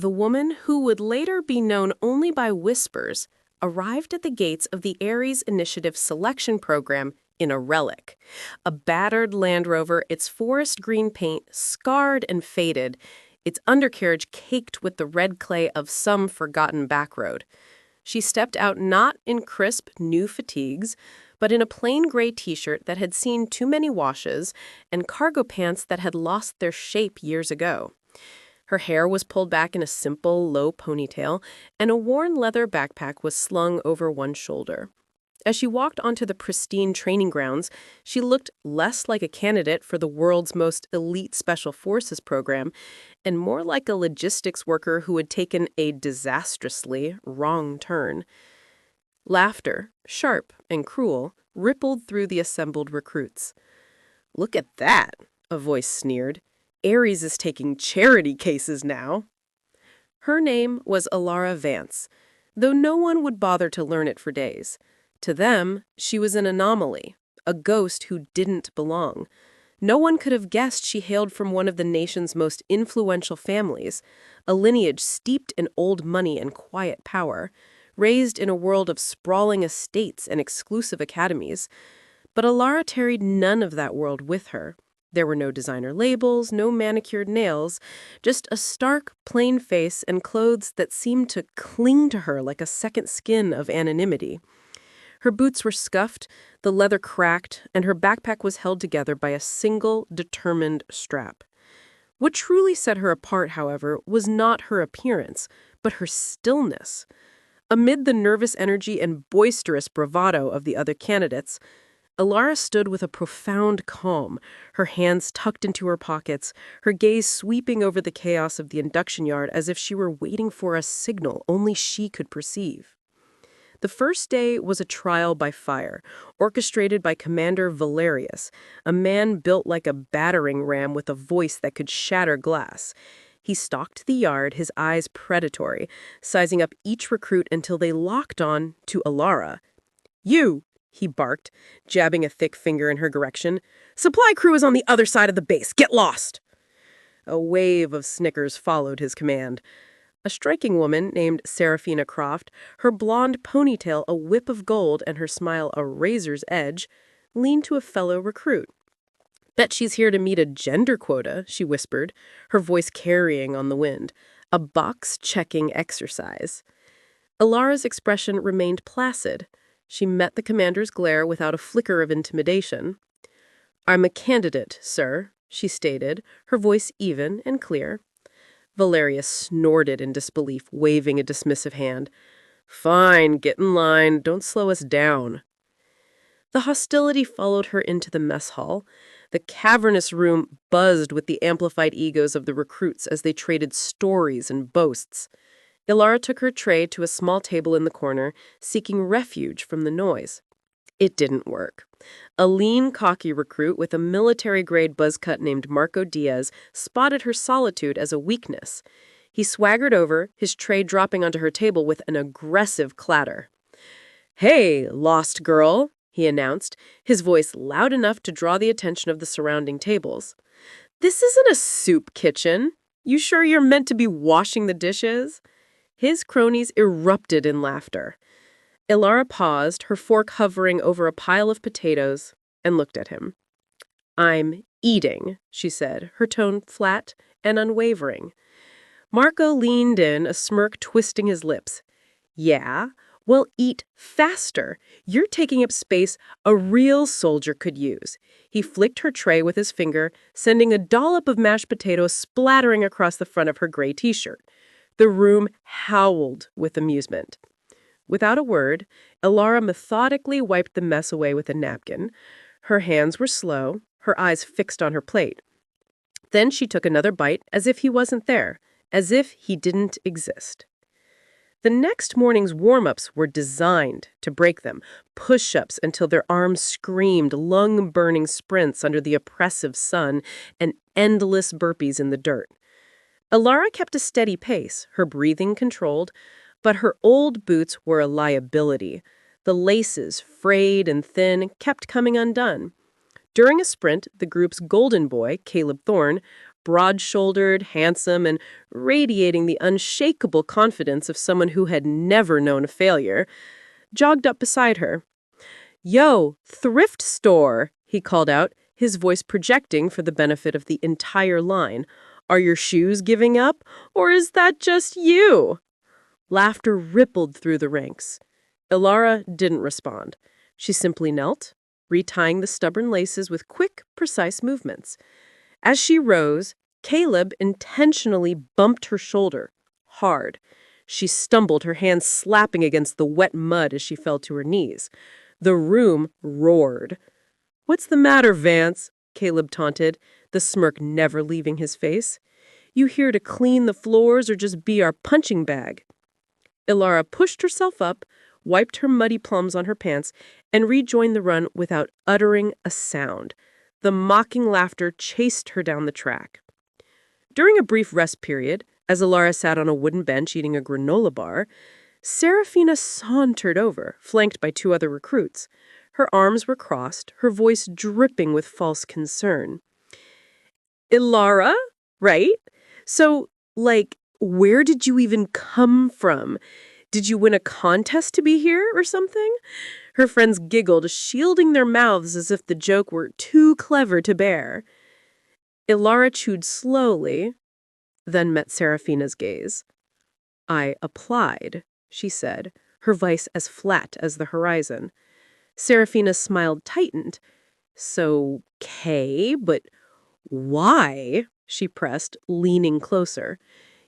the woman who would later be known only by whispers arrived at the gates of the Aries Initiative selection program in a relic. A battered Land Rover, its forest green paint scarred and faded, its undercarriage caked with the red clay of some forgotten backroad. She stepped out not in crisp, new fatigues, but in a plain gray t-shirt that had seen too many washes and cargo pants that had lost their shape years ago. Her hair was pulled back in a simple, low ponytail, and a worn leather backpack was slung over one shoulder. As she walked onto the pristine training grounds, she looked less like a candidate for the world's most elite special forces program and more like a logistics worker who had taken a disastrously wrong turn. Laughter, sharp and cruel, rippled through the assembled recruits. "Look at that," a voice sneered. "Aries is taking charity cases now." Her name was Alara Vance, though no one would bother to learn it for days. To them, she was an anomaly, a ghost who didn't belong. No one could have guessed she hailed from one of the nation's most influential families, a lineage steeped in old money and quiet power, raised in a world of sprawling estates and exclusive academies. But Alara carried none of that world with her. There were no designer labels, no manicured nails, just a stark, plain face and clothes that seemed to cling to her like a second skin of anonymity. Her boots were scuffed, the leather cracked, and her backpack was held together by a single, determined strap. What truly set her apart, however, was not her appearance, but her stillness. Amid the nervous energy and boisterous bravado of the other candidates, Alara stood with a profound calm, her hands tucked into her pockets, her gaze sweeping over the chaos of the induction yard as if she were waiting for a signal only she could perceive. The first day was a trial by fire, orchestrated by Commander Valerius, a man built like a battering ram with a voice that could shatter glass. He stalked the yard, his eyes predatory, sizing up each recruit until they locked on to Alara. "You!" he barked, jabbing a thick finger in her direction. "Supply crew is on the other side of the base. Get lost!" A wave of snickers followed his command. A striking woman named Seraphina Croft, her blonde ponytail a whip of gold and her smile a razor's edge, leaned to a fellow recruit. "Bet she's here to meet a gender quota," she whispered, her voice carrying on the wind. "A box-checking exercise." Alara's expression remained placid. She met the commander's glare without a flicker of intimidation. "I'm a candidate, sir," she stated, her voice even and clear. Valerius snorted in disbelief, waving a dismissive hand. "Fine, get in line. Don't slow us down." The hostility followed her into the mess hall. The cavernous room buzzed with the amplified egos of the recruits as they traded stories and boasts. Alara took her tray to a small table in the corner, seeking refuge from the noise. It didn't work. A lean, cocky recruit with a military-grade buzz cut named Marco Diaz spotted her solitude as a weakness. He swaggered over, his tray dropping onto her table with an aggressive clatter. "Hey, lost girl," he announced, his voice loud enough to draw the attention of the surrounding tables. "This isn't a soup kitchen. You sure you're meant to be washing the dishes?" His cronies erupted in laughter. Alara paused, her fork hovering over a pile of potatoes, and looked at him. "I'm eating," she said, her tone flat and unwavering. Marco leaned in, a smirk twisting his lips. "Yeah? Well, eat faster. You're taking up space a real soldier could use." He flicked her tray with his finger, sending a dollop of mashed potatoes splattering across the front of her gray t-shirt. The room howled with amusement. Without a word, Alara methodically wiped the mess away with a napkin. Her hands were slow, her eyes fixed on her plate. Then she took another bite as if he wasn't there, as if he didn't exist. The next morning's warm-ups were designed to break them, push-ups until their arms screamed, lung-burning sprints under the oppressive sun, and endless burpees in the dirt. Alara kept a steady pace, her breathing controlled, but her old boots were a liability. The laces, frayed and thin, kept coming undone. During a sprint, the group's golden boy, Caleb Thorne, broad-shouldered, handsome, and radiating the unshakable confidence of someone who had never known a failure, jogged up beside her. "Yo, thrift store," he called out, his voice projecting for the benefit of the entire line. "Are your shoes giving up, or is that just you?" Laughter rippled through the ranks. Ilara didn't respond. She simply knelt, retying the stubborn laces with quick, precise movements. As she rose, Caleb intentionally bumped her shoulder, hard. She stumbled, her hands slapping against the wet mud as she fell to her knees. The room roared. "What's the matter, Vance?" Caleb taunted, the smirk never leaving his face. "You here to clean the floors or just be our punching bag?" Ilara pushed herself up, wiped her muddy palms on her pants, and rejoined the run without uttering a sound. The mocking laughter chased her down the track. During a brief rest period, as Ilara sat on a wooden bench eating a granola bar, Serafina sauntered over, flanked by two other recruits. Her arms were crossed, her voice dripping with false concern. "Ilara, right? So, where did you even come from? Did you win a contest to be here or something?" Her friends giggled, shielding their mouths as if the joke were too clever to bear. Ilara chewed slowly, then met Serafina's gaze. "I applied," she said, her voice as flat as the horizon. Serafina's smile tightened. "So, but why?" she pressed, leaning closer.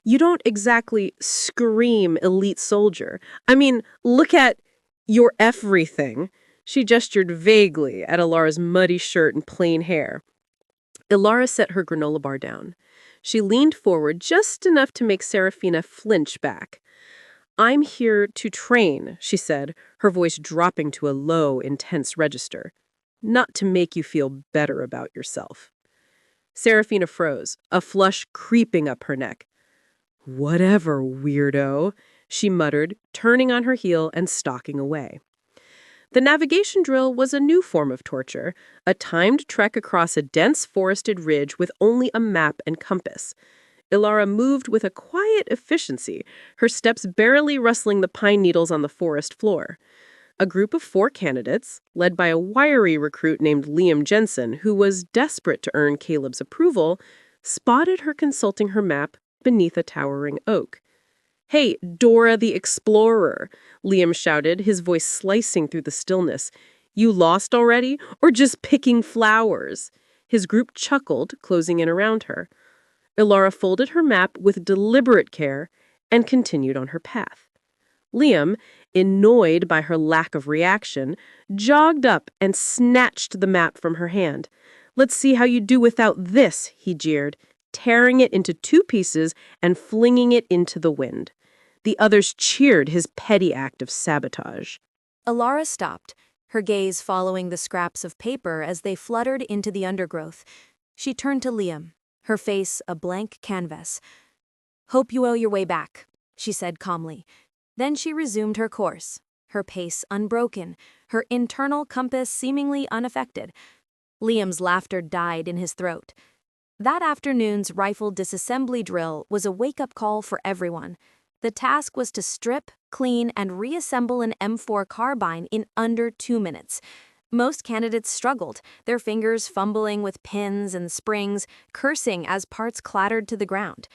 "You don't exactly scream elite soldier. I mean, look at your everything." She gestured vaguely at Ilara's muddy shirt and plain hair. Ilara set her granola bar down. She leaned forward just enough to make Serafina flinch back. "I'm here to train," she said, her voice dropping to a low, intense register. "Not to make you feel better about yourself." Serafina froze, a flush creeping up her neck. "Whatever, weirdo," she muttered, turning on her heel and stalking away. The navigation drill was a new form of torture, a timed trek across a dense forested ridge with only a map and compass. Ilara moved with a quiet efficiency, her steps barely rustling the pine needles on the forest floor. A group of 4 candidates, led by a wiry recruit named Liam Jensen, who was desperate to earn Caleb's approval, spotted her consulting her map beneath a towering oak. "Hey, Dora the Explorer," Liam shouted, his voice slicing through the stillness. "You lost already, or just picking flowers?" His group chuckled, closing in around her. Ilara folded her map with deliberate care and continued on her path. Liam, annoyed by her lack of reaction, jogged up and snatched the map from her hand. "Let's see how you do without this," he jeered, tearing it into 2 pieces and flinging it into the wind. The others cheered his petty act of sabotage. Ilara stopped, her gaze following the scraps of paper as they fluttered into the undergrowth. She turned to Liam, her face a blank canvas. "Hope you owe your way back," she said calmly. Then she resumed her course, her pace unbroken, her internal compass seemingly unaffected. Liam's laughter died in his throat. That afternoon's rifle disassembly drill was a wake-up call for everyone. The task was to strip, clean, and reassemble an M4 carbine in under 2 minutes. Most candidates struggled, their fingers fumbling with pins and springs, cursing as parts clattered to the ground.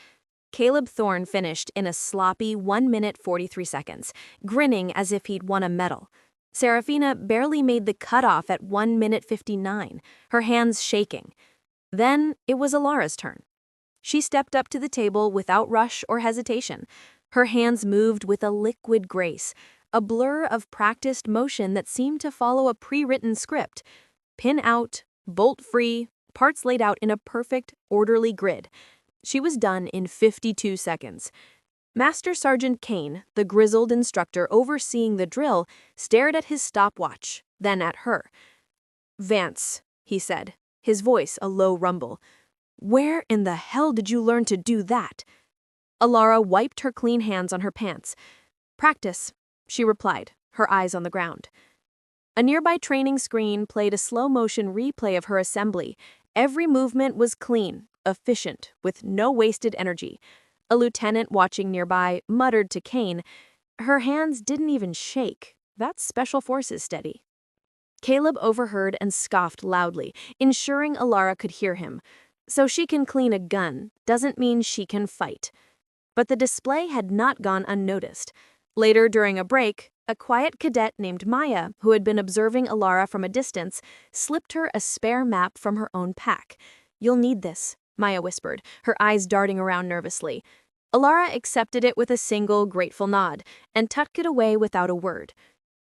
Caleb Thorne finished in a sloppy 1 minute 43 seconds, grinning as if he'd won a medal. Serafina barely made the cutoff at 1 minute 59, her hands shaking. Then it was Ilara's turn. She stepped up to the table without rush or hesitation. Her hands moved with a liquid grace, a blur of practiced motion that seemed to follow a pre-written script. Pin out, bolt free, parts laid out in a perfect, orderly grid. She was done in 52 seconds. Master Sergeant Kane, the grizzled instructor overseeing the drill, stared at his stopwatch, then at her. "Vance," he said, his voice a low rumble. "Where in the hell did you learn to do that?" Ilara wiped her clean hands on her pants. "Practice," she replied, her eyes on the ground. A nearby training screen played a slow-motion replay of her assembly. Every movement was clean, efficient, with no wasted energy. A lieutenant watching nearby muttered to Kane, "Her hands didn't even shake. That's Special Forces steady." Caleb overheard and scoffed loudly, ensuring Alara could hear him. So she can clean a gun doesn't mean she can fight. But the display had not gone unnoticed. Later, during a break, a quiet cadet named Maya, who had been observing Alara from a distance, slipped her a spare map from her own pack. "You'll need this," Maya whispered, her eyes darting around nervously. Alara accepted it with a single grateful nod and tucked it away without a word.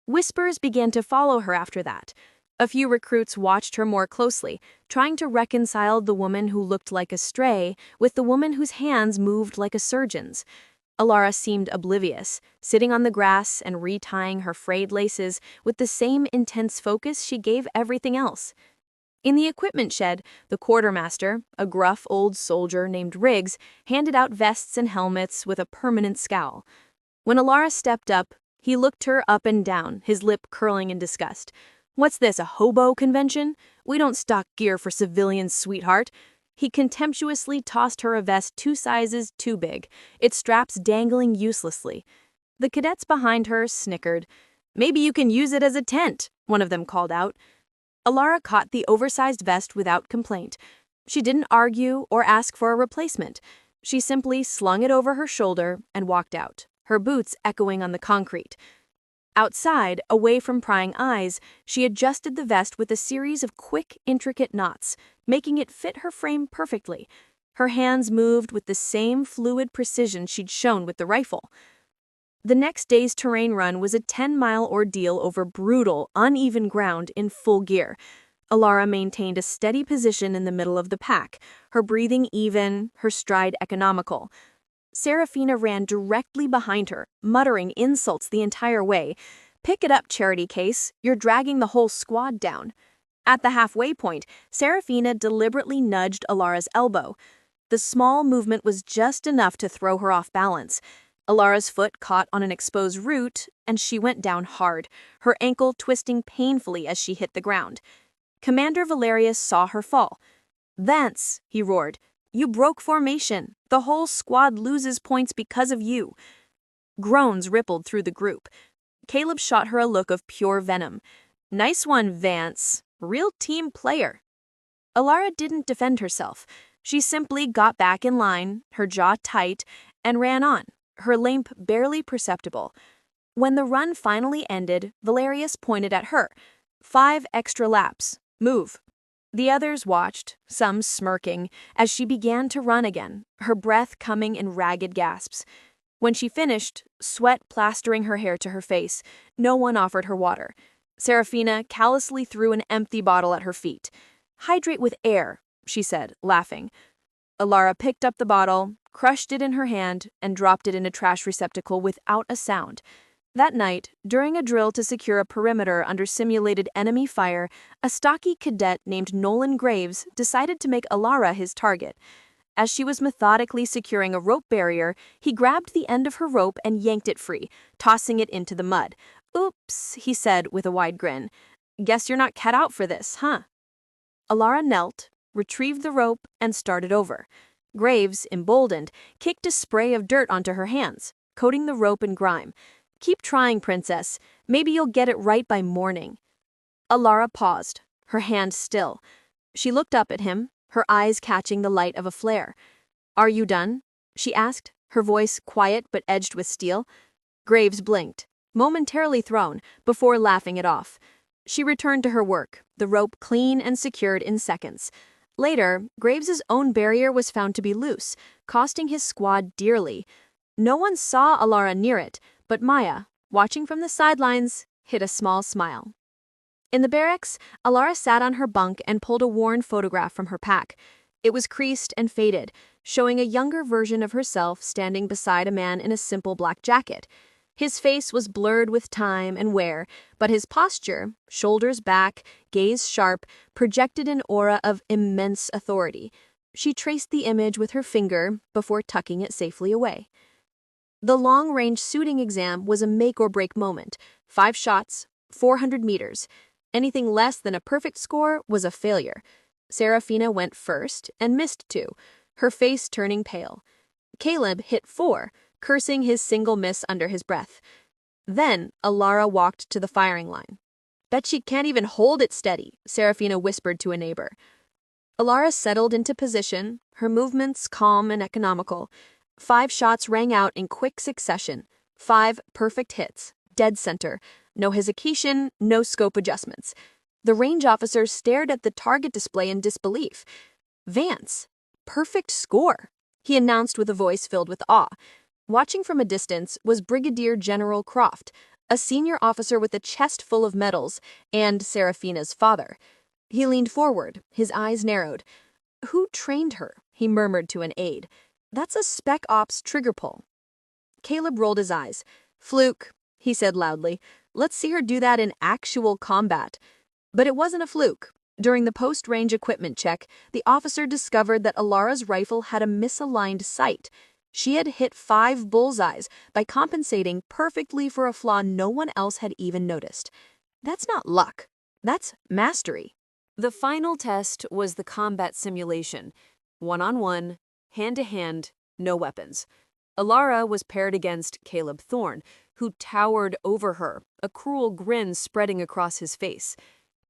Whispers began to follow her after that. A few recruits watched her more closely, trying to reconcile the woman who looked like a stray with the woman whose hands moved like a surgeon's. Alara seemed oblivious, sitting on the grass and retying her frayed laces with the same intense focus she gave everything else. In the equipment shed, the quartermaster, a gruff old soldier named Riggs, handed out vests and helmets with a permanent scowl. When Alara stepped up, he looked her up and down, his lip curling in disgust. "What's this, a hobo convention? We don't stock gear for civilians, sweetheart." He contemptuously tossed her a vest 2 sizes too big, its straps dangling uselessly. The cadets behind her snickered. "Maybe you can use it as a tent," one of them called out. Alara caught the oversized vest without complaint. She didn't argue or ask for a replacement. She simply slung it over her shoulder and walked out, her boots echoing on the concrete. Outside, away from prying eyes, she adjusted the vest with a series of quick, intricate knots, making it fit her frame perfectly. Her hands moved with the same fluid precision she'd shown with the rifle. The next day's terrain run was a 10-mile ordeal over brutal, uneven ground in full gear. Alara maintained a steady position in the middle of the pack, her breathing even, her stride economical. Serafina ran directly behind her, muttering insults the entire way. "Pick it up, charity case. You're dragging the whole squad down." At the halfway point, Serafina deliberately nudged Alara's elbow. The small movement was just enough to throw her off balance. Alara's foot caught on an exposed root, and she went down hard, her ankle twisting painfully as she hit the ground. Commander Valerius saw her fall. "Vance," he roared, "you broke formation. The whole squad loses points because of you." Groans rippled through the group. Caleb shot her a look of pure venom. "Nice one, Vance. Real team player." Alara didn't defend herself. She simply got back in line, her jaw tight, and ran on, her limp barely perceptible. When the run finally ended, Valerius pointed at her. 5 extra laps. Move." The others watched, some smirking, as she began to run again, her breath coming in ragged gasps. When she finished, sweat plastering her hair to her face, no one offered her water. Serafina callously threw an empty bottle at her feet. "Hydrate with air," she said, laughing. Alara picked up the bottle, crushed it in her hand, and dropped it in a trash receptacle without a sound. That night, during a drill to secure a perimeter under simulated enemy fire, a stocky cadet named Nolan Graves decided to make Alara his target. As she was methodically securing a rope barrier, he grabbed the end of her rope and yanked it free, tossing it into the mud. "Oops," he said with a wide grin. "Guess you're not cut out for this, huh?" Alara knelt, retrieved the rope, and started over. Graves, emboldened, kicked a spray of dirt onto her hands, coating the rope in grime. "Keep trying, princess. Maybe you'll get it right by morning." Alara paused, her hand still. She looked up at him, her eyes catching the light of a flare. "Are you done?" she asked, her voice quiet but edged with steel. Graves blinked, momentarily thrown, before laughing it off. She returned to her work, the rope clean and secured in seconds. Later, Graves's own barrier was found to be loose, costing his squad dearly. No one saw Alara near it, but Maya, watching from the sidelines, hid a small smile. In the barracks, Alara sat on her bunk and pulled a worn photograph from her pack. It was creased and faded, showing a younger version of herself standing beside a man in a simple black jacket. His face was blurred with time and wear, but his posture, shoulders back, gaze sharp, projected an aura of immense authority. She traced the image with her finger before tucking it safely away. The long-range shooting exam was a make-or-break moment. 5 shots, 400 meters. Anything less than a perfect score was a failure. Serafina went first and missed 2, her face turning pale. Caleb hit 4, cursing his single miss under his breath. Then Alara walked to the firing line. "Bet she can't even hold it steady," Serafina whispered to a neighbor. Alara settled into position, her movements calm and economical. 5 shots rang out in quick succession. 5 perfect hits, dead center. No hesitation, no scope adjustments. The range officer stared at the target display in disbelief. "Vance, perfect score," he announced with a voice filled with awe. Watching from a distance was Brigadier General Croft, a senior officer with a chest full of medals, and Serafina's father. He leaned forward, his eyes narrowed. "Who trained her?" he murmured to an aide. "That's a Spec Ops trigger pull." Caleb rolled his eyes. "Fluke," he said loudly. "Let's see her do that in actual combat." But it wasn't a fluke. During the post-range equipment check, the officer discovered that Alara's rifle had a misaligned sight. She had hit 5 bullseyes by compensating perfectly for a flaw no one else had even noticed. That's not luck. That's mastery. The final test was the combat simulation. 1-on-1, hand-to-hand, no weapons. Alara was paired against Caleb Thorne, who towered over her, a cruel grin spreading across his face.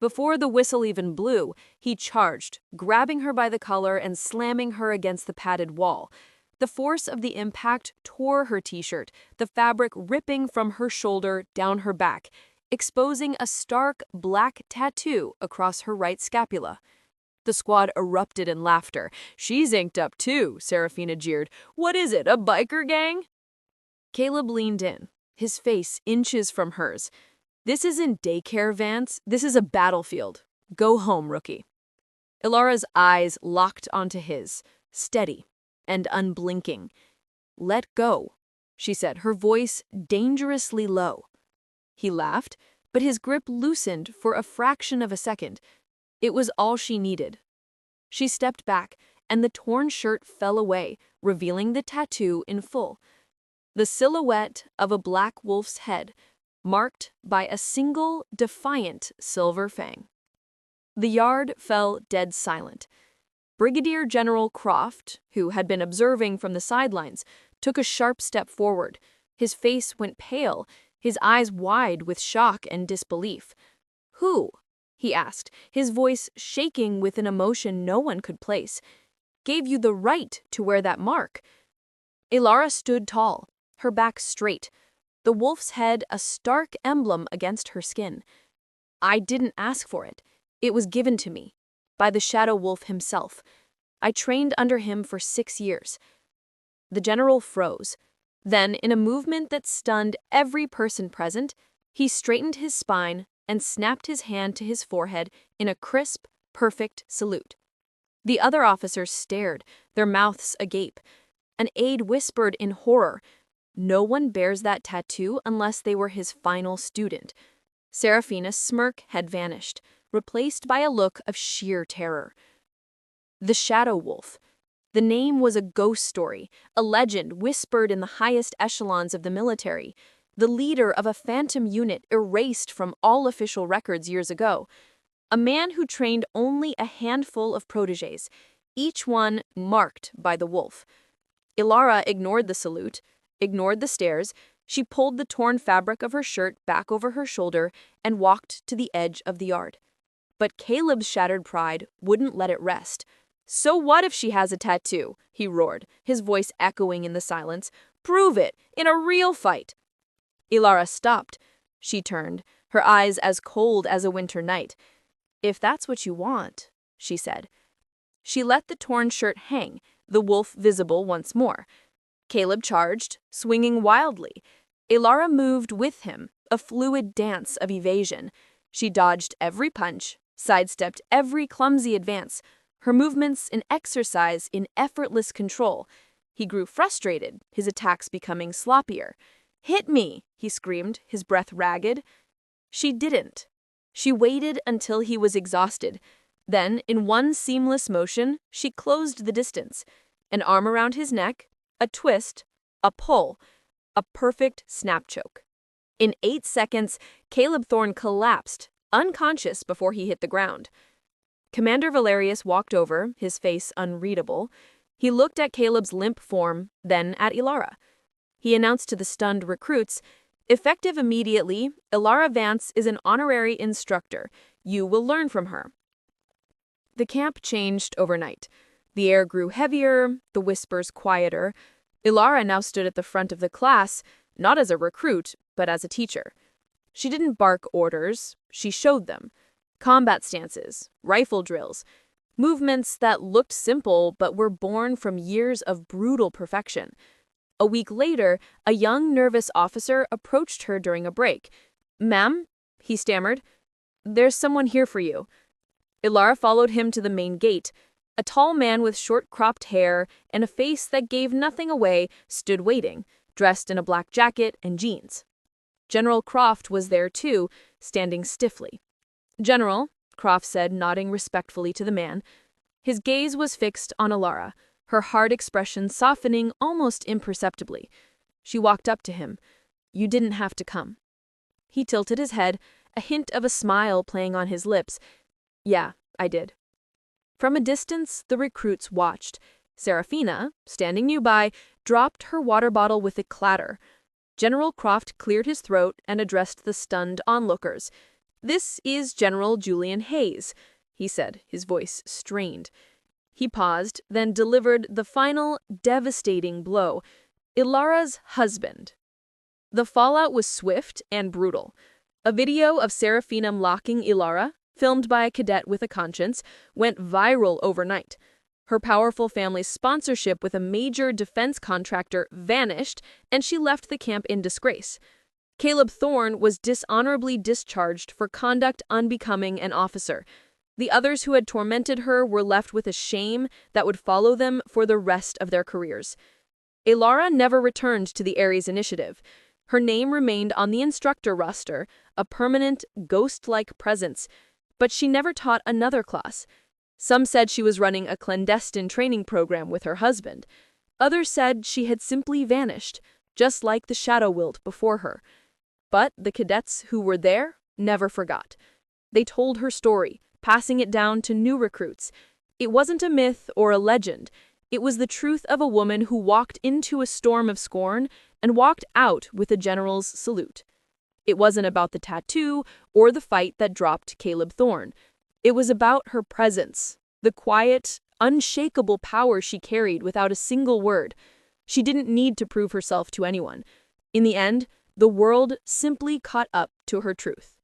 Before the whistle even blew, he charged, grabbing her by the collar and slamming her against the padded wall. The force of the impact tore her t-shirt, the fabric ripping from her shoulder down her back, exposing a stark black tattoo across her right scapula. The squad erupted in laughter. "She's inked up too," Serafina jeered. "What is it, a biker gang?" Caleb leaned in, his face inches from hers. "This isn't daycare, Vance. This is a battlefield. Go home, rookie." Ilara's eyes locked onto his, steady and unblinking. "Let go," she said, her voice dangerously low. He laughed, but his grip loosened for a fraction of a second. It was all she needed. She stepped back, and the torn shirt fell away, revealing the tattoo in full. The silhouette of a black wolf's head, marked by a single, defiant silver fang. The yard fell dead silent. Brigadier General Croft, who had been observing from the sidelines, took a sharp step forward. His face went pale, his eyes wide with shock and disbelief. "Who?" he asked, his voice shaking with an emotion no one could place. "Gave you the right to wear that mark?" Ilara stood tall, her back straight, the wolf's head a stark emblem against her skin. "I didn't ask for it. It was given to me, by the Shadow Wolf himself. I trained under him for 6 years. The general froze. Then, in a movement that stunned every person present, he straightened his spine and snapped his hand to his forehead in a crisp, perfect salute. The other officers stared, their mouths agape. An aide whispered in horror, "No one bears that tattoo unless they were his final student." Serafina's smirk had vanished, replaced by a look of sheer terror. The Shadow Wolf. The name was a ghost story, a legend whispered in the highest echelons of the military, the leader of a phantom unit erased from all official records years ago. A man who trained only a handful of protégés, each one marked by the wolf. Ilara ignored the salute, ignored the stares. She pulled the torn fabric of her shirt back over her shoulder and walked to the edge of the yard. But Caleb's shattered pride wouldn't let it rest. "So what if she has a tattoo?" he roared, his voice echoing in the silence. "Prove it, in a real fight." Ilara stopped. She turned, her eyes as cold as a winter night. "If that's what you want," she said. She let the torn shirt hang, the wolf visible once more. Caleb charged, swinging wildly. Ilara moved with him, a fluid dance of evasion. She dodged every punch, sidestepped every clumsy advance, her movements an exercise in effortless control. He grew frustrated, his attacks becoming sloppier. "Hit me!" he screamed, his breath ragged. She didn't. She waited until he was exhausted. Then, in one seamless motion, she closed the distance. An arm around his neck, a twist, a pull, a perfect snap choke. In 8 seconds, Caleb Thorne collapsed, unconscious before he hit the ground. Commander Valerius walked over, his face unreadable. He looked at Caleb's limp form, then at Ilara. He announced to the stunned recruits, "Effective immediately, Ilara Vance is an honorary instructor. You will learn from her." The camp changed overnight. The air grew heavier, the whispers quieter. Ilara now stood at the front of the class, not as a recruit, but as a teacher. She didn't bark orders, she showed them. Combat stances, rifle drills, movements that looked simple but were born from years of brutal perfection. A week later, a young, nervous officer approached her during a break. "Ma'am," he stammered, "there's someone here for you." Ilara followed him to the main gate. A tall man with short cropped hair and a face that gave nothing away stood waiting, dressed in a black jacket and jeans. General Croft was there too, standing stiffly. "General," Croft said, nodding respectfully to the man. His gaze was fixed on Ilara, her hard expression softening almost imperceptibly. She walked up to him. "You didn't have to come." He tilted his head, a hint of a smile playing on his lips. "Yeah, I did." From a distance, the recruits watched. Serafina, standing nearby, dropped her water bottle with a clatter. General Croft cleared his throat and addressed the stunned onlookers. "This is General Julian Hayes," he said, his voice strained. He paused, then delivered the final, devastating blow. Ilara's husband. The fallout was swift and brutal. A video of Serafina mocking Ilara, filmed by a cadet with a conscience, went viral overnight. Her powerful family's sponsorship with a major defense contractor vanished, and she left the camp in disgrace. Caleb Thorne was dishonorably discharged for conduct unbecoming an officer. The others who had tormented her were left with a shame that would follow them for the rest of their careers. Ilara never returned to the Ares Initiative. Her name remained on the instructor roster, a permanent, ghost-like presence, but she never taught another class. Some said she was running a clandestine training program with her husband. Others said she had simply vanished, just like the Shadow Wilt before her. But the cadets who were there never forgot. They told her story, passing it down to new recruits. It wasn't a myth or a legend. It was the truth of a woman who walked into a storm of scorn and walked out with a general's salute. It wasn't about the tattoo or the fight that dropped Caleb Thorne. It was about her presence, the quiet, unshakable power she carried without a single word. She didn't need to prove herself to anyone. In the end, the world simply caught up to her truth.